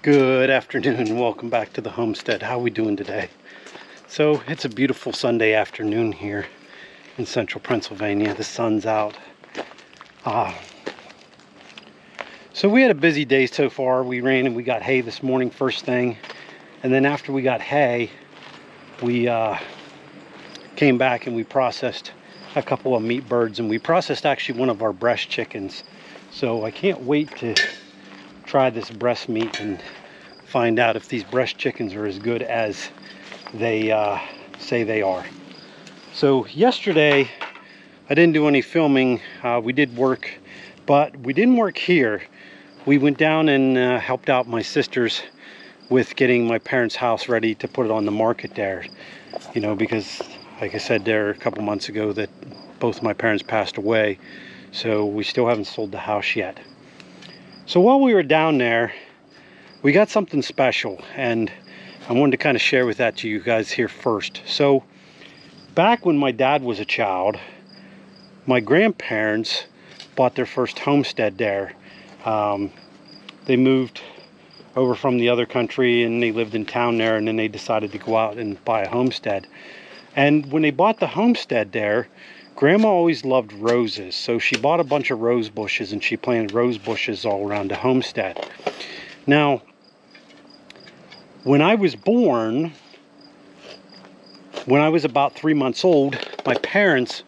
Good afternoon. Welcome back to the homestead. How are we doing today? So it's a beautiful Sunday afternoon here in central Pennsylvania. The sun's out. So we had a busy day so far. We ran and we got hay this morning first thing. And then after we got hay, we came back and we processed a couple of meat birds. And we processed actually one of our breast chickens. So I can't wait to try this breast meat and find out if these breast chickens are as good as they say they are. So yesterday I didn't do any filming. We did work, but we didn't work here. We went down and helped out my sisters with getting my parents' house ready to put it on the market there. You know, because like I said there a couple months ago that both my parents passed away, so we still haven't sold the house yet. So while we were down there, we got something special, and I wanted to kind of share with that to you guys here first. So back when my dad was a child, my grandparents bought their first homestead there. They moved over from the other country and they lived in town there, and then they decided to go out and buy a homestead. And when they bought the homestead there, Grandma always loved roses, so she bought a bunch of rose bushes and she planted rose bushes all around the homestead. Now, when I was born, when I was about 3 months old, my parents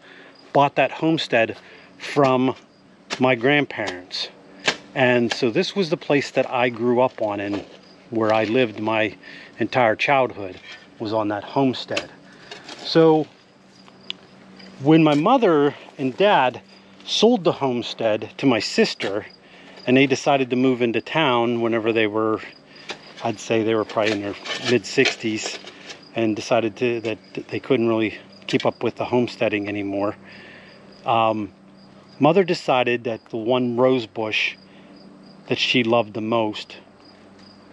bought that homestead from my grandparents. And so this was the place that I grew up on, and where I lived my entire childhood was on that homestead. So when my mother and dad sold the homestead to my sister, and they decided to move into town whenever they were, I'd say they were probably in their mid-60s, and decided that they couldn't really keep up with the homesteading anymore. Mother decided that the one rose bush that she loved the most,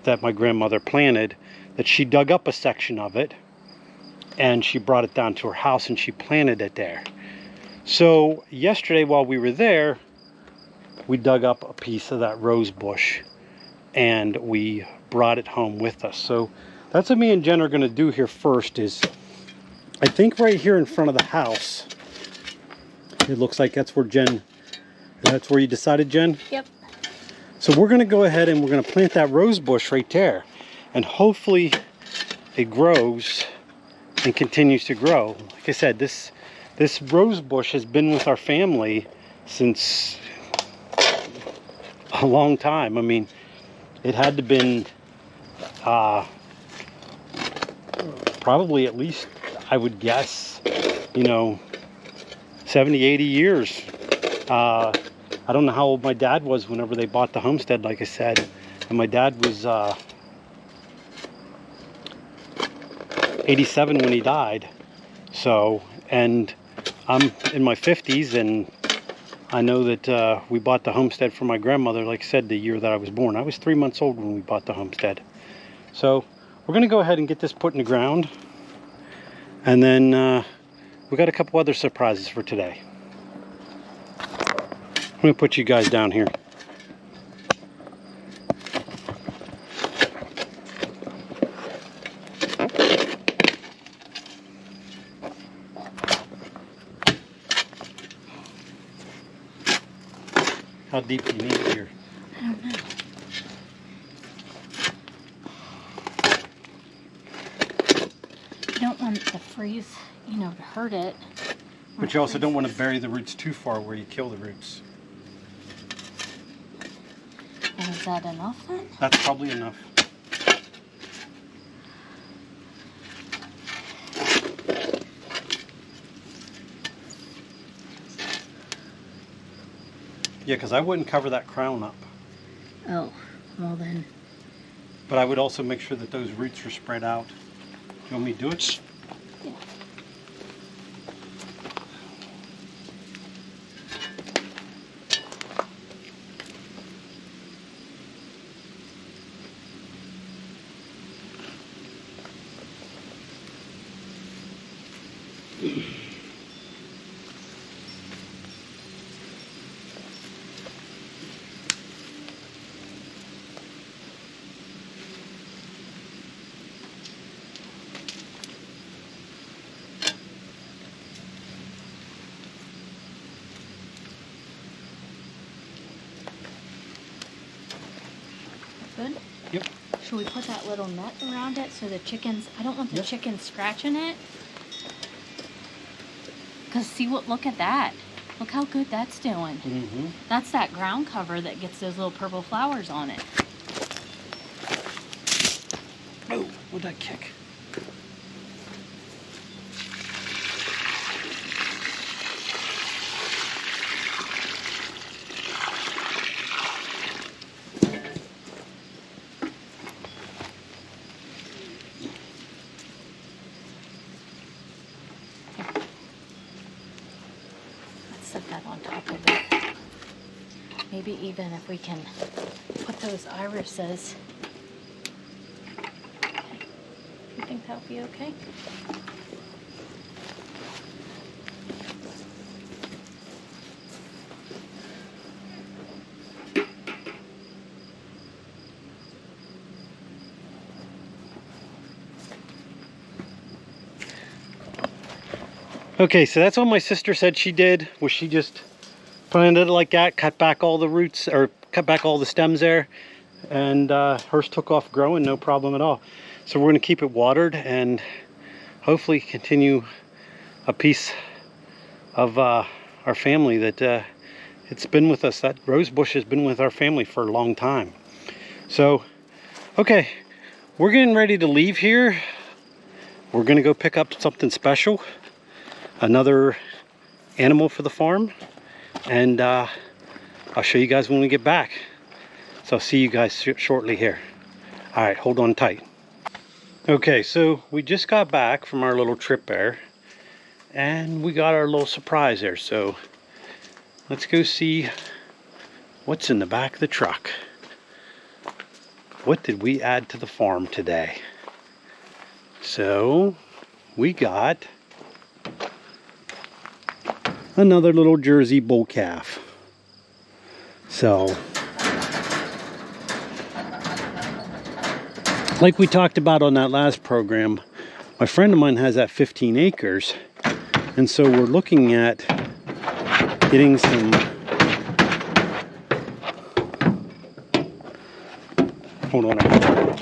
that my grandmother planted, that she dug up a section of it and she brought it down to her house and she planted it there. So yesterday while we were there, we dug up a piece of that rose bush and we brought it home with us. So that's what me and Jen are going to do here first. Is I think right here in front of the house, it looks like that's where that's where you decided, Jen? Yep. So we're going to go ahead and we're going to plant that rose bush right there, and hopefully it grows and continues to grow. Like I said, this rose bush has been with our family since a long time. I mean, it had to been probably at least, I would guess, 70, 80 years. I don't know how old my dad was whenever they bought the homestead, like I said. And my dad was 87 when he died. So, and I'm in my 50s, and I know that we bought the homestead for my grandmother, like I said, the year that I was born. I was 3 months old when we bought the homestead. So we're going to go ahead and get this put in the ground. And then we got a couple other surprises for today. I'm going to put you guys down here. How deep do you need it here? I don't know. You don't want it to freeze, to hurt it. But you also don't want to bury the roots too far where you kill the roots. And is that enough then? That's probably enough. Yeah, because I wouldn't cover that crown up. Oh, well then. But I would also make sure that those roots are spread out. You want me to do it? Yeah. Good? Yep. Should we put that little net around it so the chickens, I don't want the Yep. chickens scratching it. Because look at that. Look how good that's doing. Mm-hmm. That's that ground cover that gets those little purple flowers on it. Oh, what'd that kick? Let's set that on top of it. Maybe even if we can put those irises. You think that'll be okay? Okay, so that's what my sister said she did, was she just planted it like that, cut back all the roots, or cut back all the stems there, and hers took off growing, no problem at all. So we're going to keep it watered and hopefully continue a piece of our family that it's been with us. That rose bush has been with our family for a long time. So, okay, we're getting ready to leave here. We're going to go pick up something special. Another animal for the farm, and I'll show you guys when we get back. So I'll see you guys shortly here. All right, hold on tight. Okay, so we just got back from our little trip there, and we got our little surprise there. So let's go see what's in the back of the truck. What did we add to the farm today? So we got another little Jersey bull calf. So, like we talked about on that last program, my friend of mine has that 15 acres, and so we're looking at getting some hold on a minute.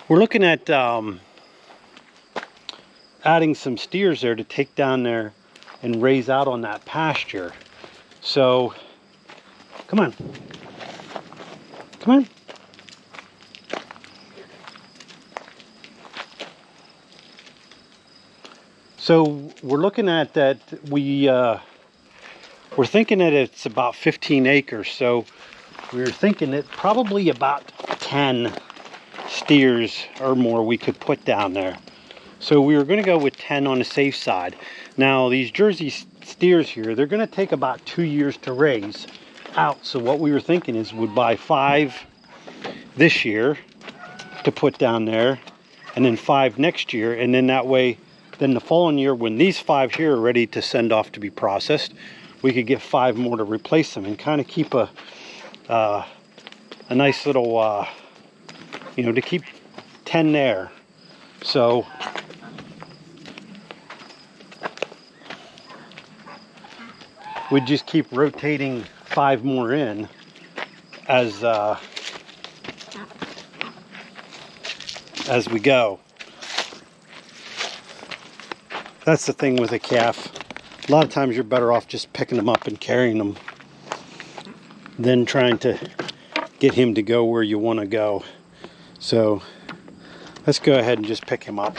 We're looking at adding some steers there to take down there and raise out on that pasture. So, come on. Come on. So we're looking at that. We're thinking that it's about 15 acres. So we're thinking that probably about 10 steers or more we could put down there. So we were going to go with 10 on the safe side. Now these Jersey steers here, they're going to take about 2 years to raise out. So what we were thinking is we'd buy 5 this year to put down there, and then 5 next year, and then that way, then the following year when these 5 here are ready to send off to be processed, we could get 5 more to replace them and kind of keep a nice little you know, to keep 10 there. So we just keep rotating 5 more in as we go. That's the thing with a calf. A lot of times you're better off just picking them up and carrying them than trying to get him to go where you want to go. So let's go ahead and just pick him up.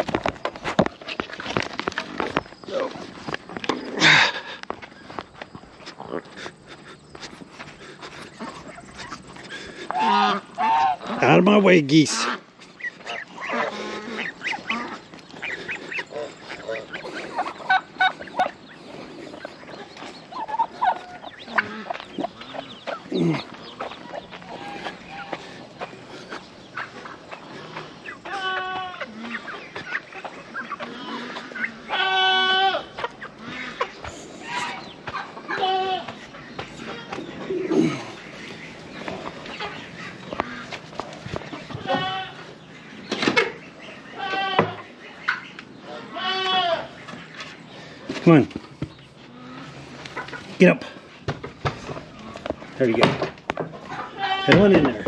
Out of my way, geese. Come on. Get up. There you go. Head on in there.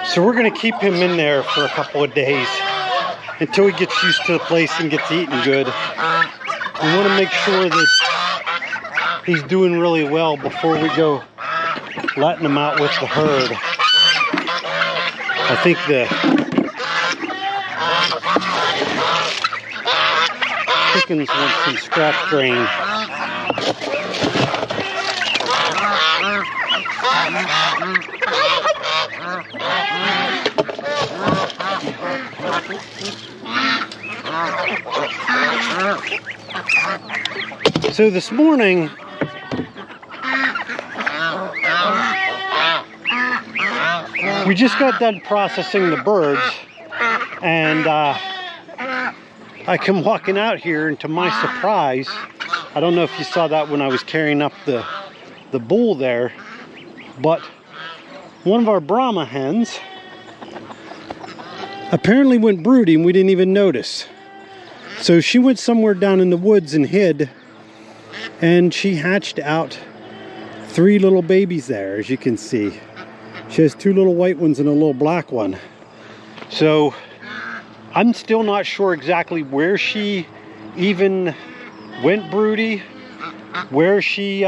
So we're going to keep him in there for a couple of days until he gets used to the place and gets eating good. We want to make sure that he's doing really well before we go letting him out with the herd. I think the chickens want some scratch grain. So this morning, we just got done processing the birds, and I come walking out here, and to my surprise, I don't know if you saw that when I was carrying up the bull there, but one of our Brahma hens apparently went broody, we didn't even notice. So she went somewhere down in the woods and hid, and she hatched out 3 little babies there, as you can see. She has 2 little white ones and a little black one. So I'm still not sure exactly where she even went broody, where she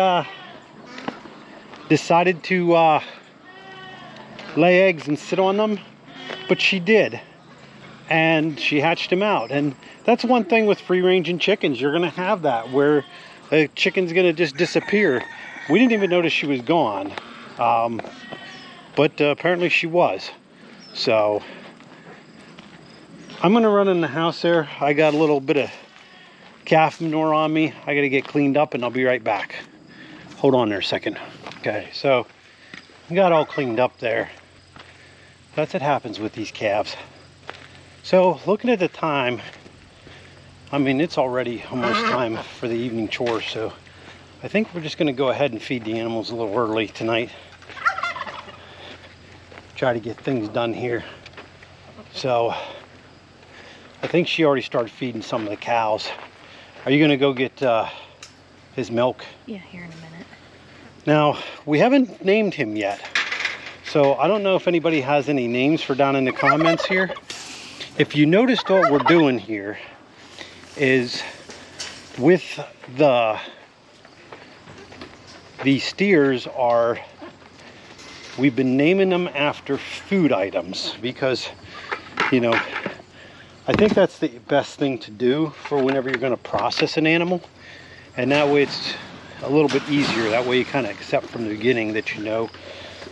decided to lay eggs and sit on them, but she did, and she hatched them out. And that's one thing with free-ranging chickens, you're gonna have that where a chicken's gonna just disappear. We didn't even notice she was gone, but apparently she was. So I'm gonna run in the house there. I got a little bit of calf manure on me. I gotta get cleaned up and I'll be right back. Hold on there a second. Okay, so we got all cleaned up there. That's what happens with these calves. So looking at the time, I mean, it's already almost time for the evening chores, so I think we're just gonna go ahead and feed the animals a little early tonight. Try to get things done here. So I think she already started feeding some of the cows. Are you gonna go get his milk? Yeah, here in a minute. Now, we haven't named him yet. So I don't know if anybody has any names for down in the comments here. If you noticed, what we're doing here is with the steers are, we've been naming them after food items because, you know, I think that's the best thing to do for whenever you're going to process an animal, and that way it's a little bit easier. That way you kind of accept from the beginning that you know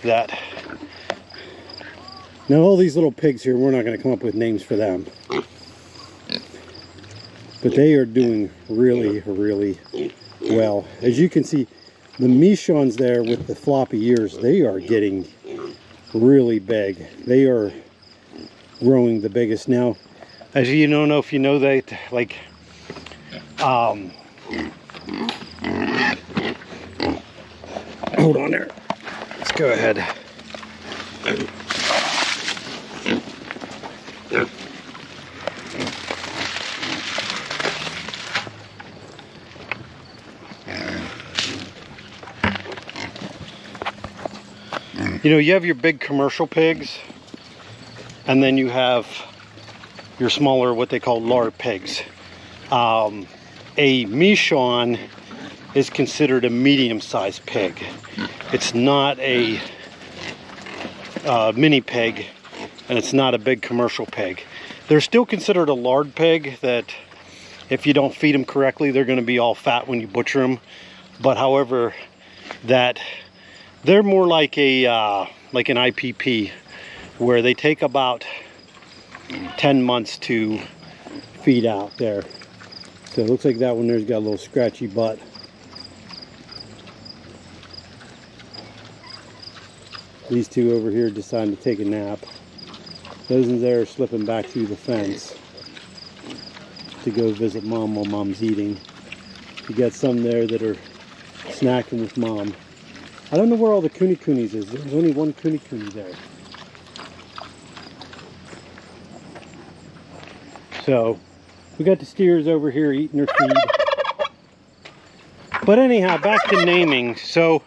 that. Now all these little pigs here, we're not going to come up with names for them, but they are doing really, really well. As you can see, the Michons there with the floppy ears, they are getting really big. They are growing the biggest. Now, as you don't know if you know that, like, hold on there. Let's go ahead. You know, you have your big commercial pigs, and then you have your smaller, what they call lard pigs. A Michon is considered a medium-sized pig. It's not a mini pig, and it's not a big commercial pig. They're still considered a lard pig, that if you don't feed them correctly, they're going to be all fat when you butcher them. But however, that they're more like a like an IPP, where they take about 10 months to feed out there. So it looks like that one there's got a little scratchy butt. These two over here deciding to take a nap. Those ones there are slipping back through the fence to go visit mom while mom's eating. You got some there that are snacking with mom. I don't know where all the kunies is. There's only one kuni there. So we got the steers over here eating their feed. But anyhow, back to naming. So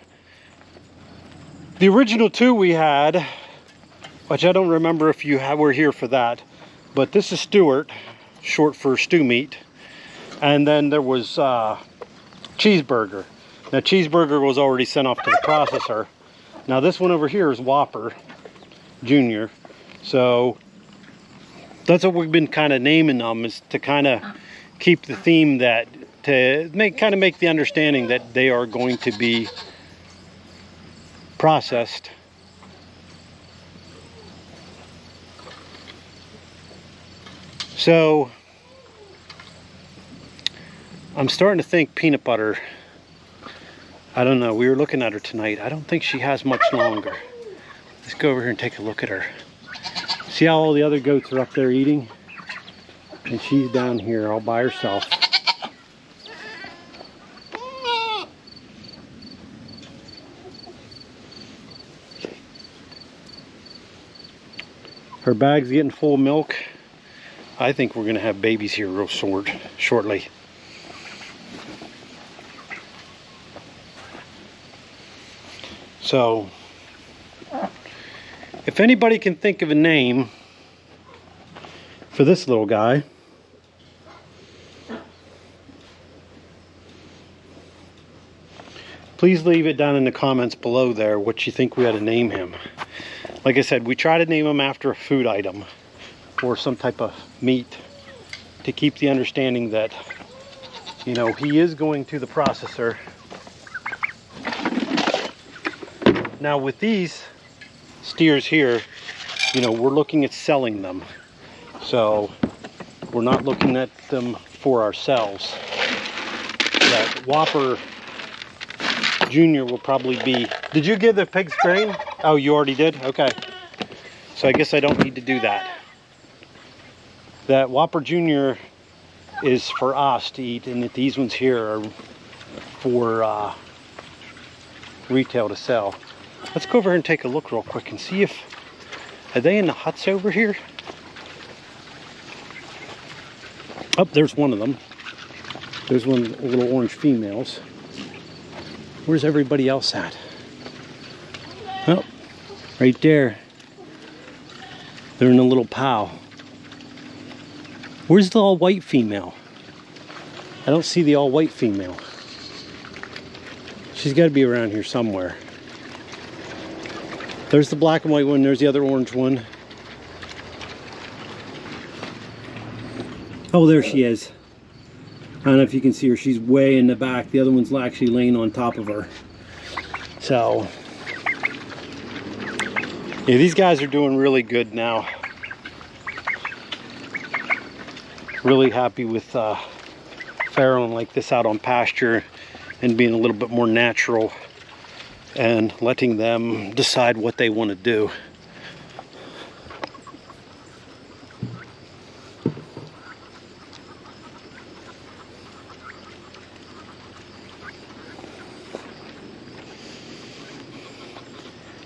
the original two we had, which I don't remember if you were here for that, but this is Stuart, short for stew meat. And then there was Cheeseburger. Now Cheeseburger was already sent off to the processor. Now this one over here is Whopper Junior. So that's what we've been kind of naming them, is to kind of keep the theme, that to make the understanding that they are going to be processed. So I'm starting to think peanut butter. I don't know, we were looking at her tonight. I don't think she has much longer. Let's go over here and take a look at her. See how all the other goats are up there eating? And she's down here all by herself. Her bag's getting full of milk. I think we're gonna have babies here real shortly. So, if anybody can think of a name for this little guy, please leave it down in the comments below there what you think we ought to name him. Like I said, we try to name him after a food item or some type of meat to keep the understanding that, you know, he is going to the processor. Now with these steers here, you know, we're looking at selling them. So we're not looking at them for ourselves. That Whopper Junior will probably be... Did you give the pigs grain? Oh, you already did? Okay. So I guess I don't need to do that. That Whopper Junior is for us to eat, and these ones here are for retail to sell. Let's go over here and take a look real quick and see if... Are they in the huts over here? Oh, there's one of them. There's one of the little orange females. Where's everybody else at? Oh, right there. They're in a little pile. Where's the all-white female? I don't see the all-white female. She's got to be around here somewhere. There's the black and white one. There's the other orange one. Oh, there she is. I don't know if you can see her. She's way in the back. The other one's actually laying on top of her. So, yeah, these guys are doing really good now. Really happy with farrowing like this out on pasture and being a little bit more natural and letting them decide what they want to do.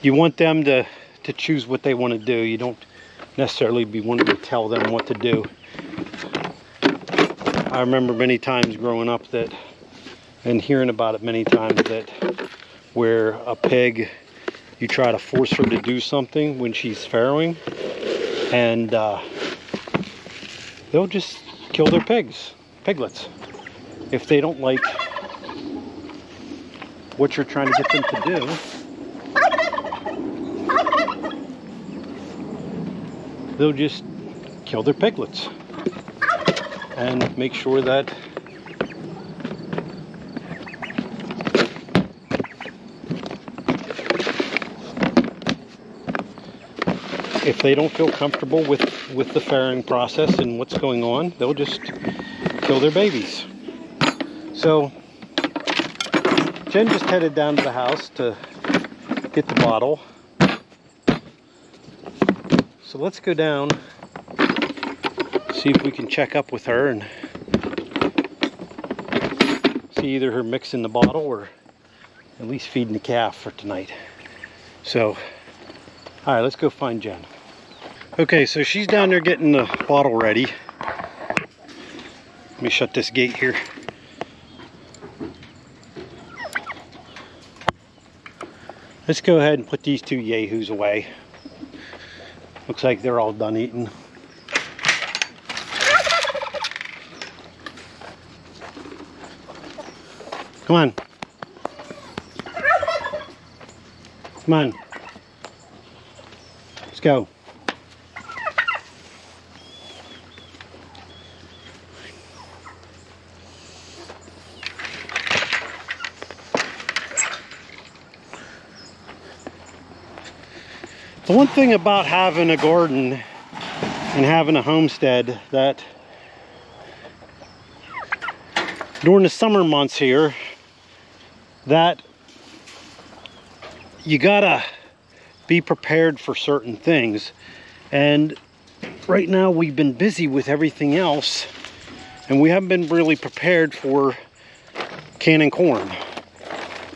You want them to choose what they want to do. You don't necessarily be wanting to tell them what to do. I remember many times growing up that, and hearing about it many times, that where a pig, you try to force her to do something when she's farrowing, and they'll just kill their piglets, if they don't like what you're trying to get them to do. They'll just kill their piglets and make sure that if they don't feel comfortable with the farrowing process and what's going on, they'll just kill their babies. So Jen just headed down to the house to get the bottle. So let's go down, see if we can check up with her and see either her mixing the bottle or at least feeding the calf for tonight. So, all right, let's go find Jen. Okay, so she's down there getting the bottle ready. Let me shut this gate here. Let's go ahead and put these two yahoos away. Looks like they're all done eating. Come on. Come on. Let's go. The one thing about having a garden and having a homestead, that during the summer months here, that you gotta be prepared for certain things. And right now we've been busy with everything else and we haven't been really prepared for canning corn.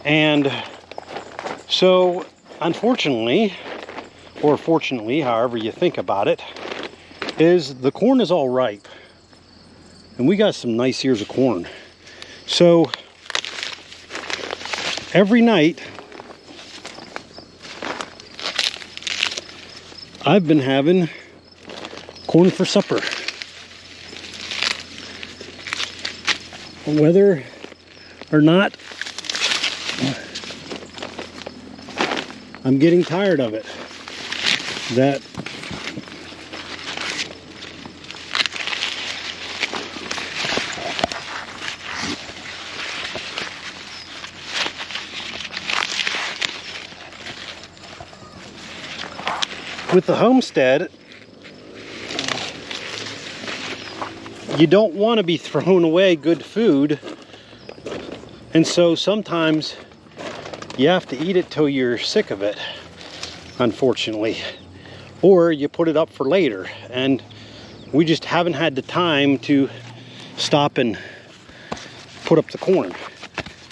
And so unfortunately, or fortunately, however you think about it, is the corn is all ripe and we got some nice ears of corn. So every night I've been having corn for supper. Whether or not I'm getting tired of it, that with the homestead, you don't want to be throwing away good food, and so sometimes you have to eat it till you're sick of it, unfortunately, or you put it up for later, and we just haven't had the time to stop and put up the corn.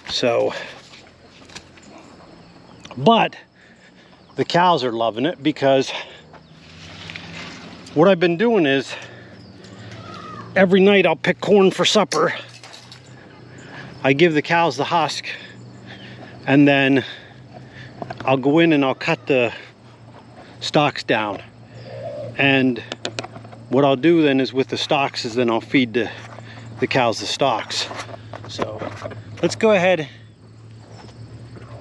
So, but the cows are loving it, because what I've been doing is every night I'll pick corn for supper. I give the cows the husk, and then I'll go in and I'll cut the stalks down. And what I'll do then is with the stalks is then I'll feed the cows the stalks. So let's go ahead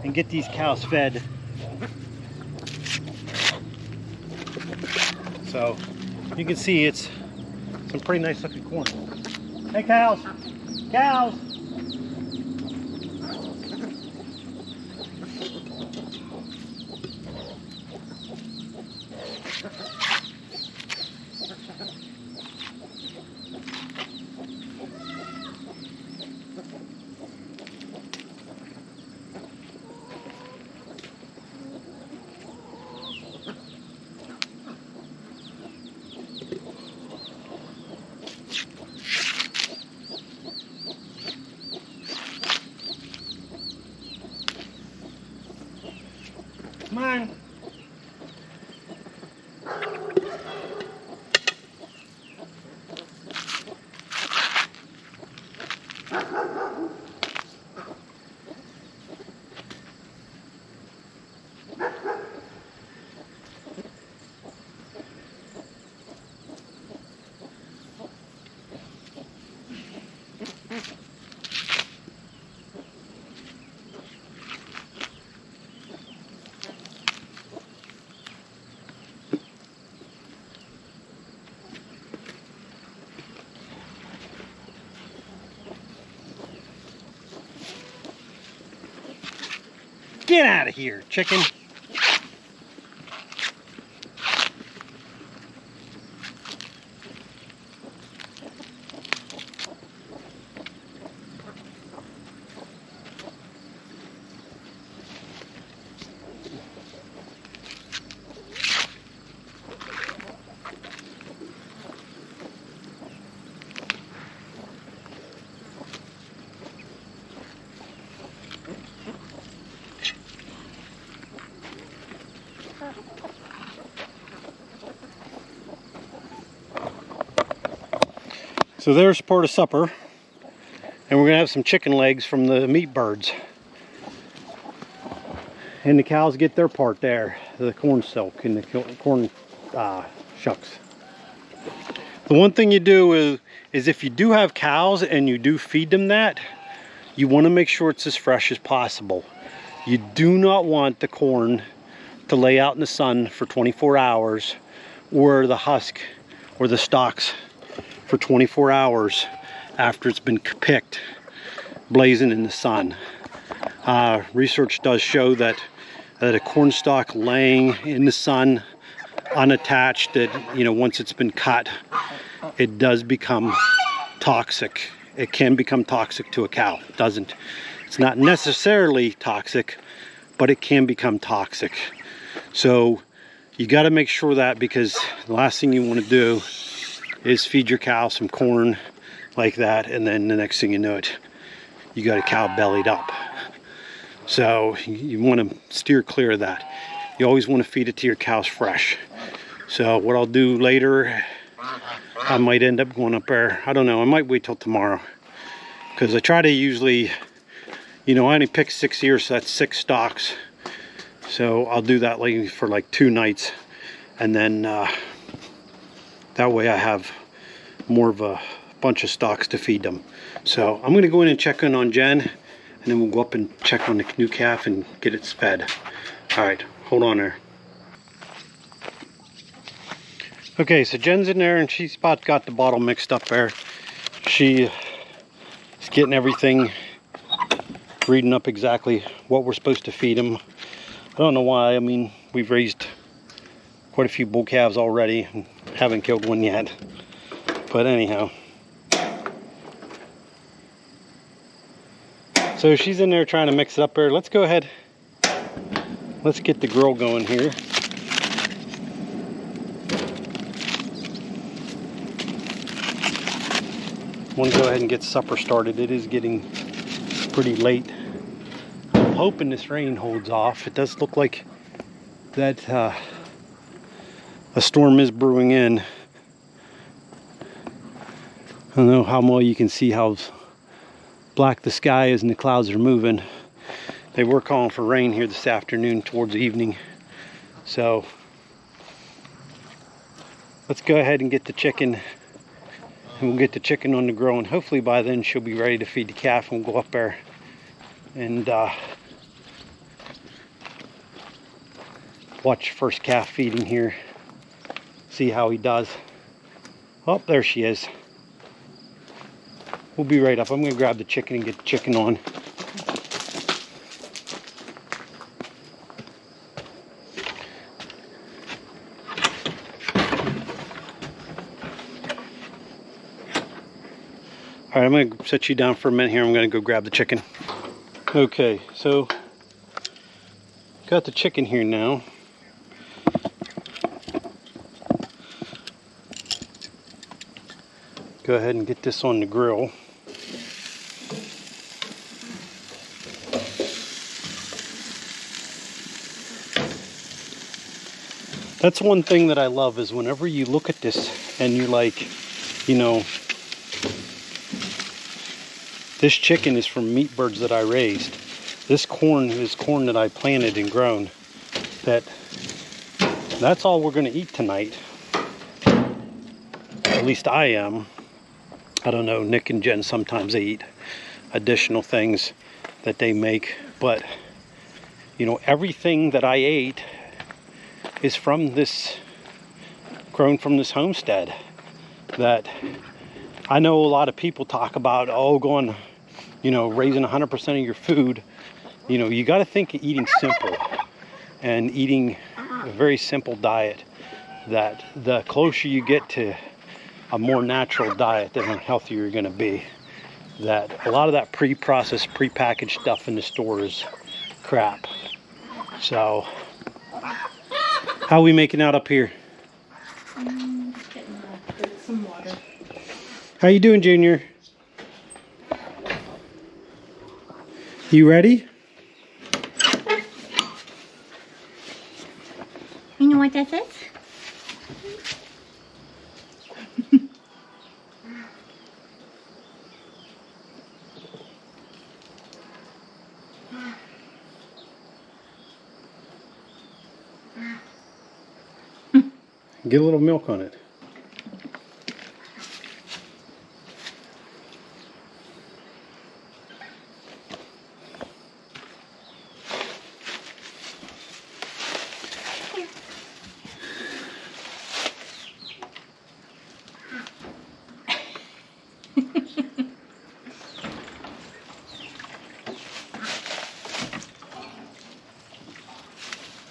and get these cows fed. So you can see it's some pretty nice looking corn. Hey cows, cows. Come on. Get out of here, chicken. So there's part of supper. And we're gonna have some chicken legs from the meat birds. And the cows get their part there, the corn silk and the corn shucks. The one thing you do is if you do have cows and you do feed them that, you want to make sure it's as fresh as possible. You do not want the corn to lay out in the sun for 24 hours or the husk or the stalks for 24 hours after it's been picked, blazing in the sun. Research does show that a corn stalk laying in the sun unattached, that once it's been cut, it does become toxic. It can become toxic to a cow. It's not necessarily toxic, but it can become toxic. So you got to make sure that, because the last thing you want to do is feed your cow some corn like that, and then the next thing you know it, you got a cow bellied up. So you want to steer clear of that. You always want to feed it to your cows fresh. So what I'll do later, I might end up going up there. I don't know, I might wait till tomorrow, because I try to usually, I only pick 6 ears, so that's 6 stalks. So I'll do that for like 2 nights, and then that way I have more of a bunch of stalks to feed them. So I'm going to go in and check in on Jen, and then we'll go up and check on the new calf and get it fed. All right, hold on there. Okay, so Jen's in there and she's about got the bottle mixed up there. She is getting everything, reading up exactly what we're supposed to feed them. I don't know why. I mean, we've raised quite a few bull calves already and haven't killed one yet. But anyhow. So she's in there trying to mix it up there. Let's go ahead. Let's get the grill going here. I want to go ahead and get supper started. It is getting pretty late. I'm hoping this rain holds off. It does look like that a storm is brewing in. I don't know how well you can see how black the sky is and the clouds are moving. They were calling for rain here this afternoon towards the evening. So let's go ahead and get the chicken. And we'll get the chicken on the grill, and hopefully by then she'll be ready to feed the calf, and we'll go up there and watch first calf feeding here, see how he does. Oh, there she is. We'll be right up. I'm going to grab the chicken and get the chicken on. All right, I'm going to set you down for a minute here. I'm going to go grab the chicken. Okay, so got the chicken here now. Go ahead and get this on the grill. That's one thing that I love, is whenever you look at this and you're like, this chicken is from meat birds that I raised. This corn is corn that I planted and grown. That's all we're going to eat tonight. At least I am. I don't know, Nick and Jen, sometimes they eat additional things that they make. But, everything that I ate is from this, grown from this homestead. That I know a lot of people talk about, going, raising 100% of your food. You got to think of eating simple and eating a very simple diet. That the closer you get to a more natural diet, the healthier you're going to be. That a lot of that pre-processed, pre-packaged stuff in the store is crap. So, how are we making out up here? Getting some water. How you doing, Junior? You ready? You know what that is? Get a little milk on it.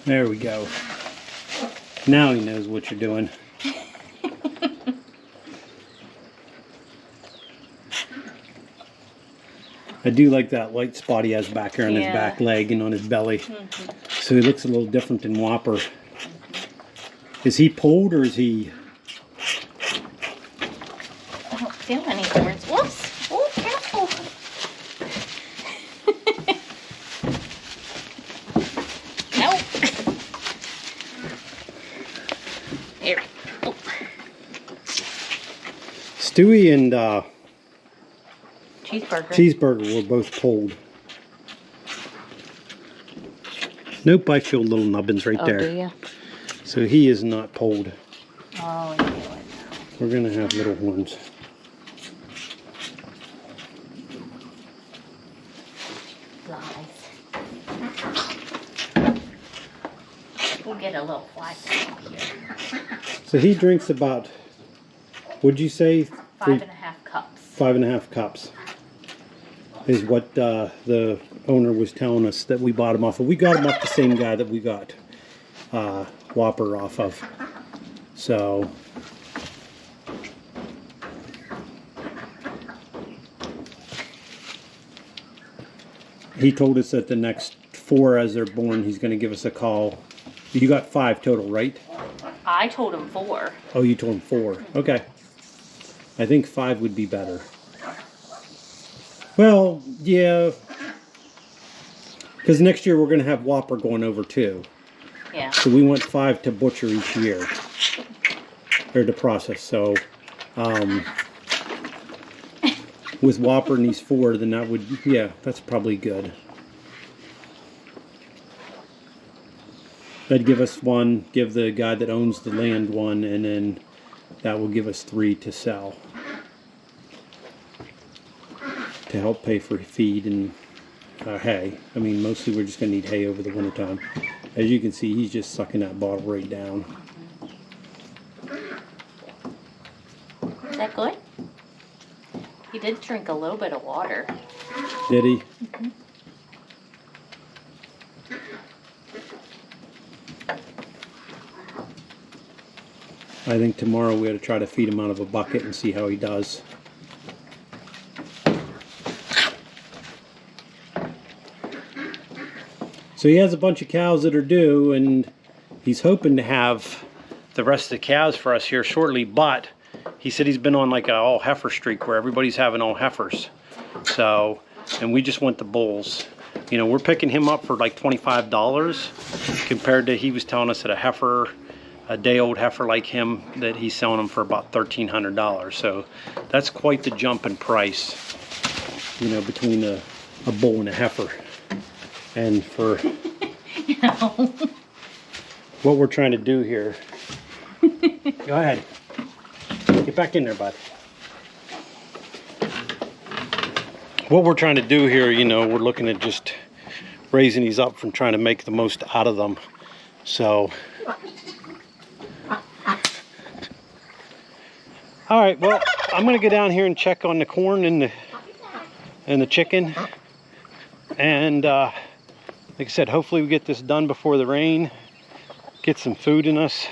There we go. Now he knows what you're doing. I do like that light spot he has back here on his back leg and on his belly. So he looks a little different than Whopper. Is he pulled or is he... I don't feel any horns. Whoops! Oh, careful! Nope. Here. Oh. Stewie and Cheeseburger were both pulled. Nope, I feel little nubbins right there. Do you? So he is not pulled. Oh, I feel it now. We're going to have little horns. Flies. We'll get a little fly here. So he drinks about, what'd you say? 5.5 cups. 5.5 cups is what the owner was telling us that we bought him off of. We got him off the same guy that we got Whopper off of. So he told us that the next 4 as they're born, he's going to give us a call. You got 5 total, right? I told him 4. Oh, you told him 4. Okay. I think 5 would be better. Well, yeah. Because next year we're going to have Whopper going over too. Yeah. So we want 5 to butcher each year. Or to process. So, with Whopper and these 4, then that would, yeah, that's probably good. That'd give us 1, give the guy that owns the land 1, and then that will give us 3 to sell. To help pay for feed and hay. I mean, mostly we're just going to need hay over the winter time. As you can see, he's just sucking that bottle right down. Is that good? He did drink a little bit of water. Did he? Mm-hmm. I think tomorrow we ought to try to feed him out of a bucket and see how he does. So he has a bunch of cows that are due, and he's hoping to have the rest of the cows for us here shortly, but he said he's been on like a all heifer streak where everybody's having all heifers. So, and we just want the bulls. You know, we're picking him up for like $25 compared to, he was telling us that a heifer, a day-old heifer like him, that he's selling them for about $1,300. So that's quite the jump in price, you know, between a bull and a heifer. And for what we're trying to do here. Go ahead. Get back in there, bud. What we're trying to do here, you know, we're looking at just raising these up from trying to make the most out of them. So, all right, well, I'm going to go down here and check on the corn and the chicken. And like I said, hopefully we get this done before the rain, get some food in us,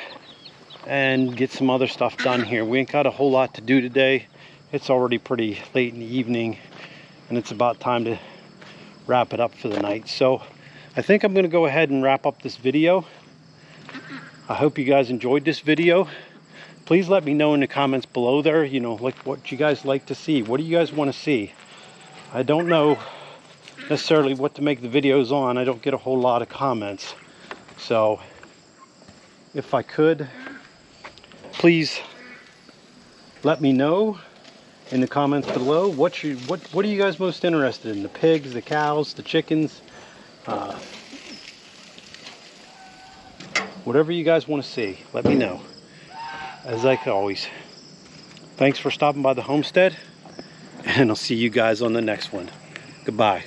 and get some other stuff done here. We ain't got a whole lot to do today. It's already pretty late in the evening, and it's about time to wrap it up for the night. So I think I'm going to go ahead and wrap up this video. I hope you guys enjoyed this video. Please let me know in the comments below there, you know, like what you guys like to see. What do you guys want to see? I don't know necessarily what to make the videos on. I don't get a whole lot of comments. So if I could, please let me know in the comments below what are you guys most interested in? The pigs, the cows, the chickens, whatever you guys want to see, let me know. as like always, thanks for stopping by the homestead, and I'll see you guys on the next one. Goodbye.